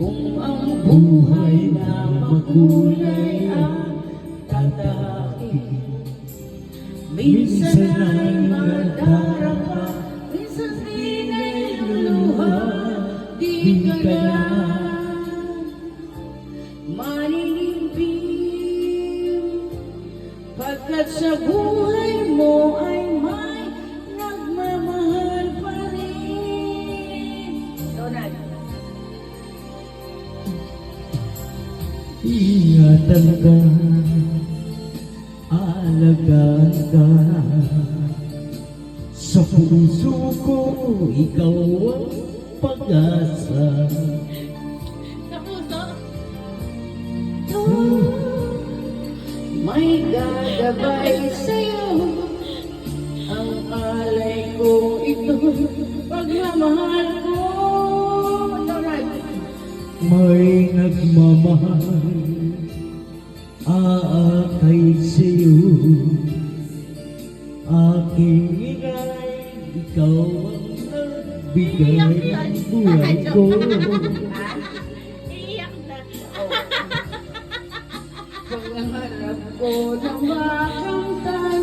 Kung ang buhay na makulay ang tatahakin, minsan ay madarama, minsan din ay luluha. Di ka na maninimbing, pagkat sa buhay mo ay may nagmamahal pa rin. Donald. Ingatan ka, alagaan ka. Sa puso ko, ikaw ang pag-asa. Sa puso, may gagabay sa'yo. Ang alay ko ito, pagmamahal ko. Donald. May nagmamahal, aakay sa'yo. Aking inay, ikaw ang nagbigay ng buhay ko. Iyak na. Pangarap ko na makamtan